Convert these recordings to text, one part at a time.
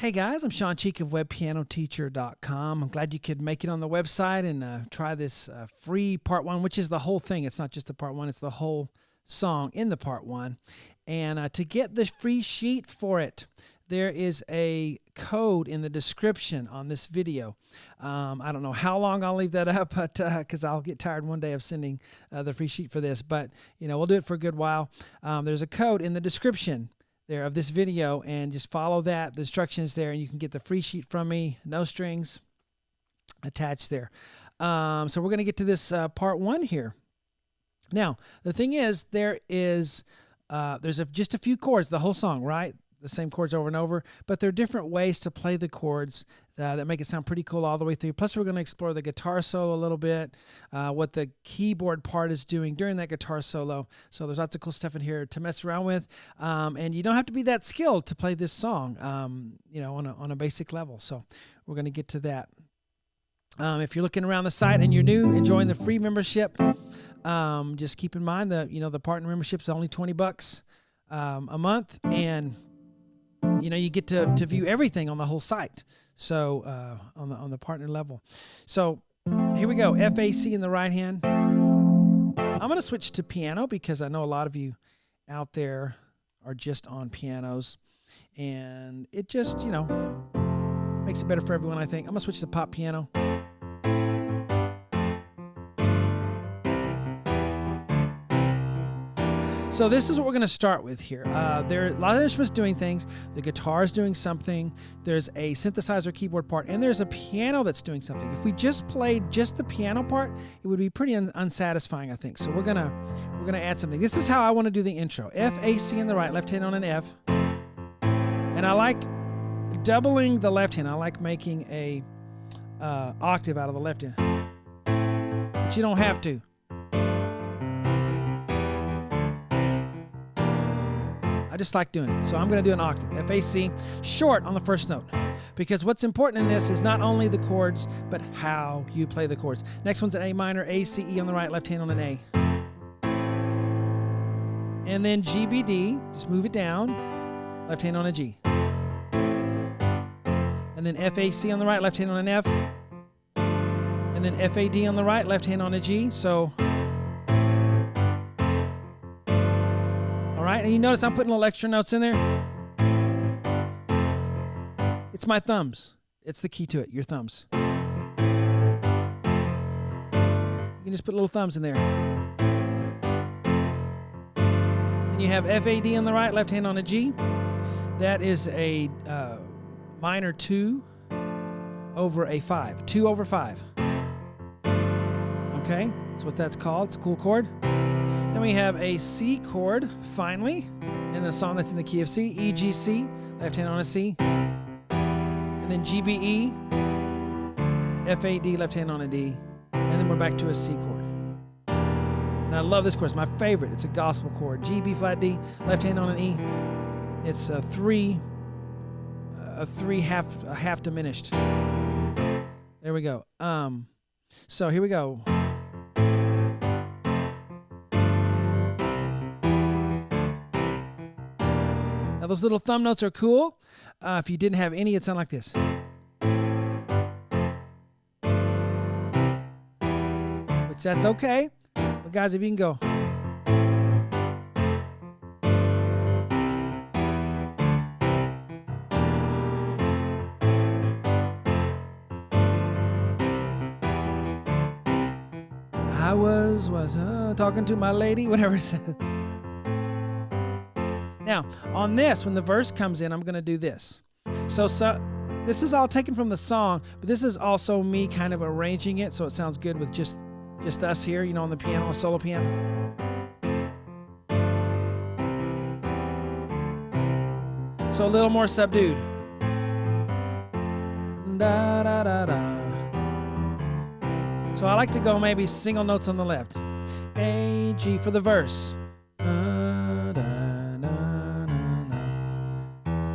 Hey guys, I'm Shawn Cheek of webpianoteacher.com. I'm glad you could make it on the website and try this free part one, which is the whole thing. It's not just the part one, it's the whole song in the part one. And to get the free sheet for it, there is a code in the description on this video. I don't know how long I'll leave that up, but because I'll get tired one day of sending the free sheet for this. But you know, we'll do it for a good while. There's a code in the description there of this video, and just follow that. The instructions there, and you can get the free sheet from me. No strings attached there. So we're going to get to this part one here. Now, the thing is, there's just a few chords, the whole song, right? The same chords over and over, but there are different ways to play the chords that make it sound pretty cool all the way through. Plus, we're going to explore the guitar solo a little bit, what the keyboard part is doing during that guitar solo. So there's lots of cool stuff in here to mess around with, and you don't have to be that skilled to play this song, you know, on a basic level. So we're going to get to that. If you're looking around the site and you're new, enjoying the free membership, just keep in mind that the partner membership is only $20 a month, and you get to view everything on the whole site. So on the partner level. So here we go. F, A, C in the right hand. I'm going to switch to piano because I know a lot of you out there are just on pianos, and it just makes it better for everyone, I think. I'm going to switch to pop piano. So this is what we're going to start with here. There are a lot of instruments doing things. The guitar is doing something. There's a synthesizer keyboard part, and there's a piano that's doing something. If we just played just the piano part, it would be pretty unsatisfying, I think. So we're gonna add something. This is how I want to do the intro. F, A, C in the right, left hand on an F. And I like doubling the left hand. I like making a octave out of the left hand, but you don't have to. I just like doing it. So I'm going to do an octave, F, A, C, short on the first note. Because what's important in this is not only the chords, but how you play the chords. Next one's an A minor, A, C, E on the right, left hand on an A. And then G, B, D, just move it down, left hand on a G. And then F, A, C on the right, left hand on an F. And then F, A, D on the right, left hand on a G. So, and you notice I'm putting little extra notes in there. It's my thumbs. It's the key to it, your thumbs. You can just put little thumbs in there. And you have F, A, D on the right, left hand on a G. That is a minor 2 over a 5. 2 over 5. Okay, that's what that's called. It's a cool chord. Then we have a C chord, finally, in the song that's in the key of C. E, G, C, left hand on a C. And then G, B, E, F, A, D, left hand on a D. And then we're back to a C chord. And I love this chord. It's my favorite. It's a gospel chord. G, B, flat, D, left hand on an E. It's a three half diminished. There we go. So here we go. Now those little thumb notes are cool. If you didn't have any, it'd sound like this. Which that's okay. But guys, if you can go. I was talking to my lady, whatever it says. Now, on this, when the verse comes in, I'm going to do this. So this is all taken from the song, but this is also me kind of arranging it so it sounds good with just us here, on the piano, a solo piano. So a little more subdued. Da, da, da, da. So I like to go maybe single notes on the left. A, G for the verse.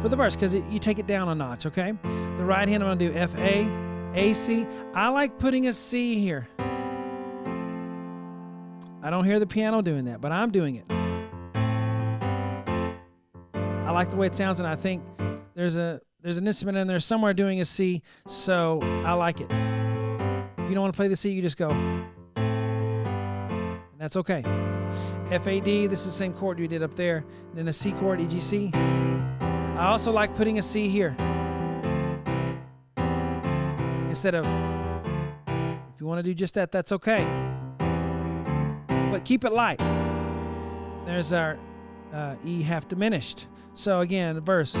For the verse, because you take it down a notch, okay? The right hand, I'm going to do F, A, C. I like putting a C here. I don't hear the piano doing that, but I'm doing it. I like the way it sounds, and I think there's there's an instrument in there somewhere doing a C, so I like it. If you don't want to play the C, you just go. And that's okay. F-A-D, this is the same chord we did up there. And then a C chord, E-G-C. I also like putting a C here. Instead of, if you want to do just that, that's okay. But keep it light. There's our E half diminished. So again, the verse.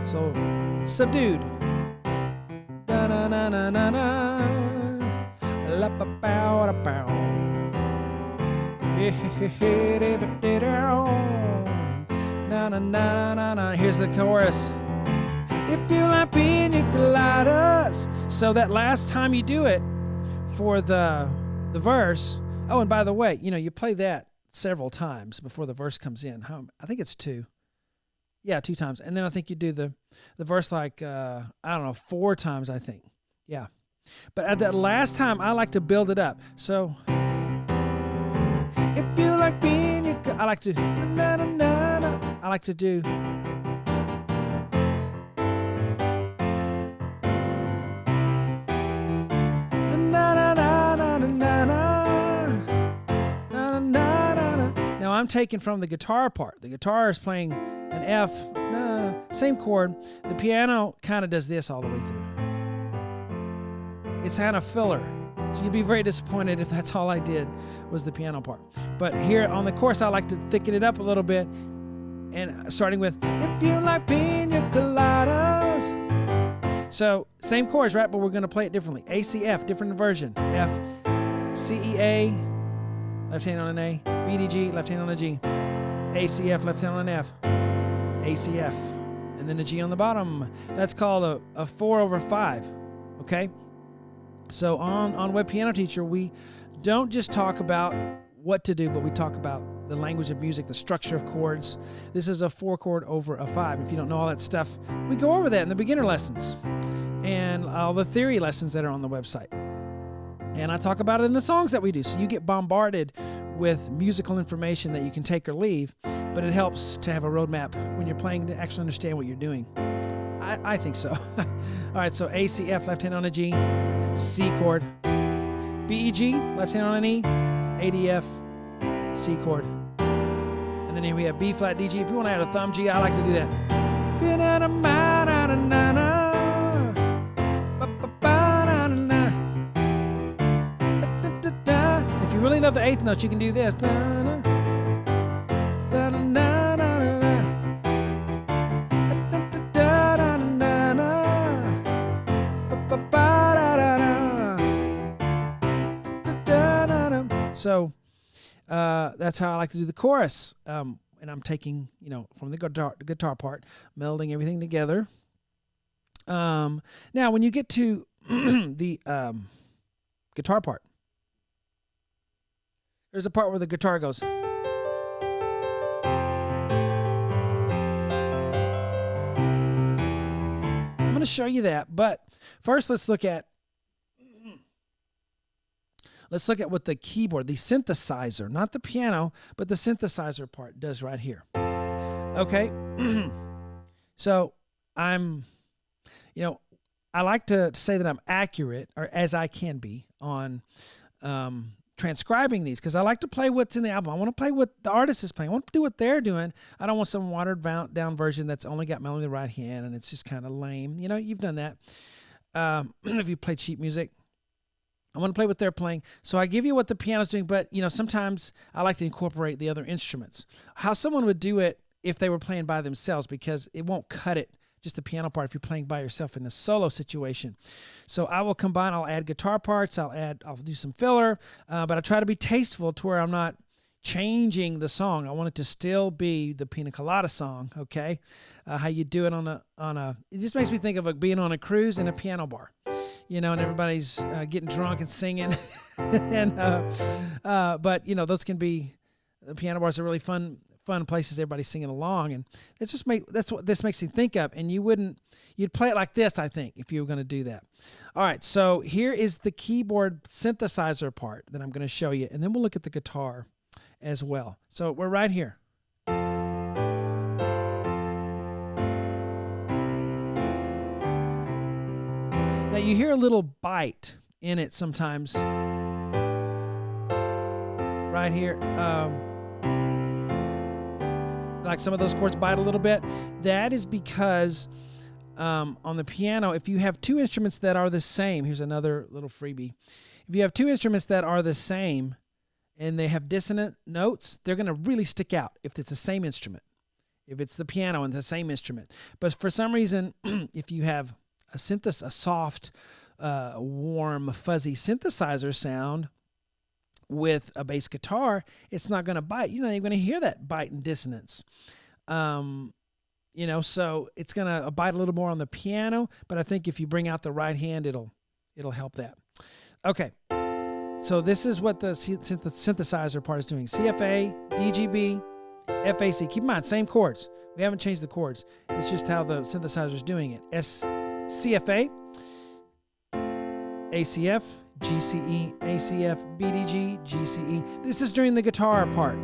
So subdued. Da na na na na na. La ba bow da bow. Na na na na na. Here's the chorus. If you like pina coladas. So that last time you do it for the verse. Oh, and by the way, you play that several times before the verse comes in. I think it's 2. Yeah, 2 times. And then I think you do the verse like, I don't know, 4 times, I think. Yeah. But at that last time, I like to build it up. So, if you like pina, I like to, na, na, na, na. I like to do. Now I'm taking from the guitar part. The guitar is playing an F, same chord. The piano kind of does this all the way through. It's kind of filler. So you'd be very disappointed if that's all I did was the piano part. But here on the chorus, I like to thicken it up a little bit. And starting with, if you like pina coladas. So same chords, right? But we're going to play it differently. A, C, F, different version. F, C, E, A, left hand on an A. B, D, G, left hand on a G. A, C, F, left hand on an F. A, C, F. And then a G on the bottom. That's called a 4/5. Okay? So on Web Piano Teacher, we don't just talk about what to do, but we talk about the language of music, the structure of chords. This is a 4 chord over a 5. If you don't know all that stuff, we go over that in the beginner lessons and all the theory lessons that are on the website. And I talk about it in the songs that we do. So you get bombarded with musical information that you can take or leave, but it helps to have a roadmap when you're playing to actually understand what you're doing. I think so. All right, so A, C, F, left hand on a G, C chord, B, E, G, left hand on an E, A, D, F, C chord. And then here we have B flat, D, G. If you want to add a thumb G, I like to do that. If you really love the 8th note, you can do this. So that's how I like to do the chorus. And I'm taking, from the guitar part, melding everything together. Now, when you get to the guitar part, there's a part where the guitar goes. I'm going to show you that, but first let's look at what the keyboard, the synthesizer, not the piano, but the synthesizer part does right here. Okay? So I like to say that I'm accurate, or as I can be, on transcribing these, because I like to play what's in the album. I want to play what the artist is playing. I want to do what they're doing. I don't want some watered down version that's only got melody in the right hand and it's just kind of lame. You've done that. If you play cheap music, I want to play what they're playing. So I give you what the piano's doing, but sometimes I like to incorporate the other instruments. How someone would do it if they were playing by themselves, because it won't cut it, just the piano part, if you're playing by yourself in a solo situation. So I will combine, I'll add guitar parts, I'll do some filler, but I try to be tasteful to where I'm not changing the song. I want it to still be the Pina Colada song, okay? How you do it it just makes me think of being on a cruise in a piano bar. And everybody's getting drunk and singing. But those can be, the piano bars are really fun fun places, everybody's singing along, and that's what this makes me think of. And you'd play it like this, I think, if you were going to do that. All right, so here is the keyboard synthesizer part that I'm going to show you, and then we'll look at the guitar as well. So we're right here. Now you hear a little bite in it sometimes. Right here. Like some of those chords bite a little bit. That is because on the piano, if you have two instruments that are the same, here's another little freebie. If you have two instruments that are the same and they have dissonant notes, they're going to really stick out if it's the same instrument. If it's the piano and the same instrument. But for some reason, if you have a soft, warm, fuzzy synthesizer sound with a bass guitar, it's not going to bite. You're not even going to hear that bite and dissonance. So it's going to bite a little more on the piano, but I think if you bring out the right hand, it'll help that. Okay, so this is what the synthesizer part is doing. CFA, DGB, FAC. Keep in mind, same chords. We haven't changed the chords. It's just how the synthesizer is doing it. CFA, ACF, GCE, ACF, BDG, GCE. This is during the guitar part.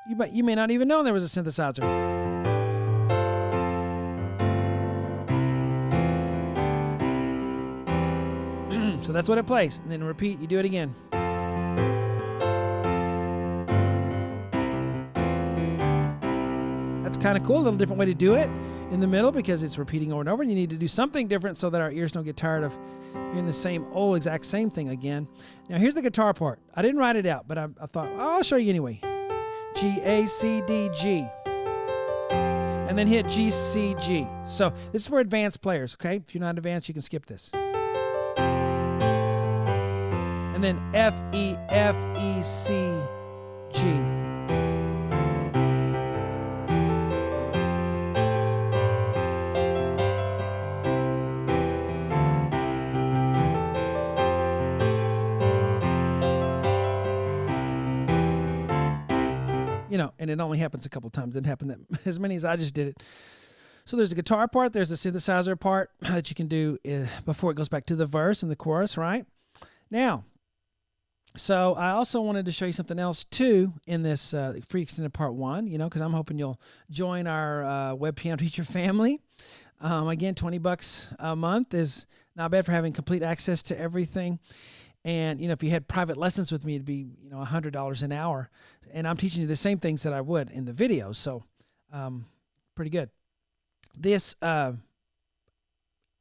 You may not even know there was a synthesizer. So that's what it plays. And then repeat, you do it again. That's kind of cool, a little different way to do it in the middle because it's repeating over and over, and you need to do something different so that our ears don't get tired of hearing the exact same thing again. Now here's the guitar part. I didn't write it out, but I thought, I'll show you anyway. G, A, C, D, G. And then hit G, C, G. So this is for advanced players, okay? If you're not advanced, you can skip this. And then F, E, C, G. And it only happens a couple times. It didn't happen as many as I just did it. So there's the guitar part. There's the synthesizer part that you can do before it goes back to the verse and the chorus, right? Now, so I also wanted to show you something else, too, in this free extended part 1, because I'm hoping you'll join our web piano teacher family. Again, $20 a month is not bad for having complete access to everything. And, if you had private lessons with me, it'd be, $100 an hour. And I'm teaching you the same things that I would in the video. So, pretty good. This, I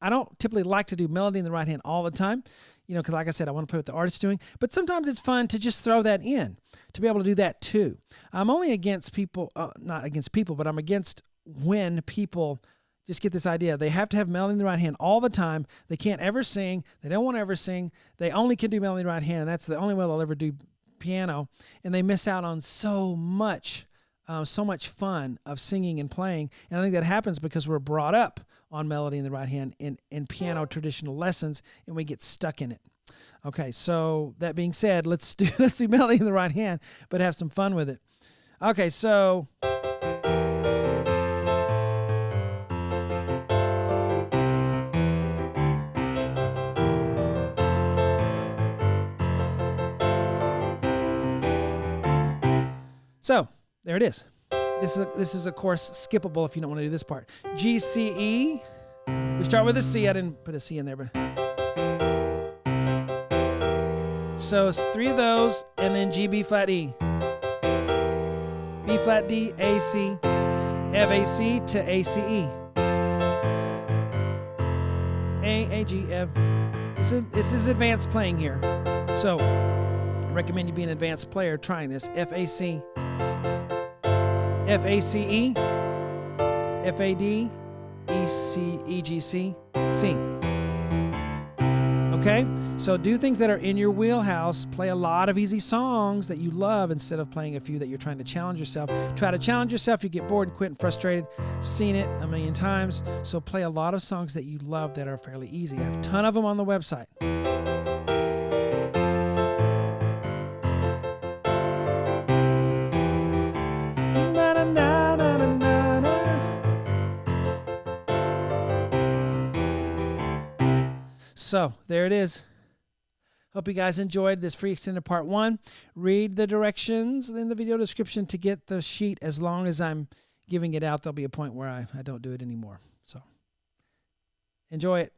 don't typically like to do melody in the right hand all the time, because like I said, I want to play what the artist's doing. But sometimes it's fun to just throw that in, to be able to do that too. I'm only against people, not against people, but I'm against when people just get this idea. They have to have melody in the right hand all the time. They can't ever sing. They don't want to ever sing. They only can do melody in the right hand. And that's the only way they'll ever do piano. And they miss out on so much fun of singing and playing. And I think that happens because we're brought up on melody in the right hand in piano traditional lessons, and we get stuck in it. Okay, so that being said, let's do melody in the right hand, but have some fun with it. Okay, so there it is. This is of course skippable if you don't want to do this part. G, C, E. We start with a C. I didn't put a C in there, but so it's 3 of those, and then G, B flat, E, B flat, D, A, C, F, A, C to A, C, E, A, G, F. This is advanced playing here, so I recommend you be an advanced player trying this. F, A, C. F, A, C, E, F, A, D, E, C, E, G, C, C. Okay? So do things that are in your wheelhouse. Play a lot of easy songs that you love instead of playing a few that you're trying to challenge yourself. Try to challenge yourself. You get bored and quit and frustrated. Seen it a million times. So play a lot of songs that you love that are fairly easy. I have a ton of them on the website. So there it is. Hope you guys enjoyed this free extended part 1. Read the directions in the video description to get the sheet. As long as I'm giving it out, there'll be a point where I don't do it anymore. So enjoy it.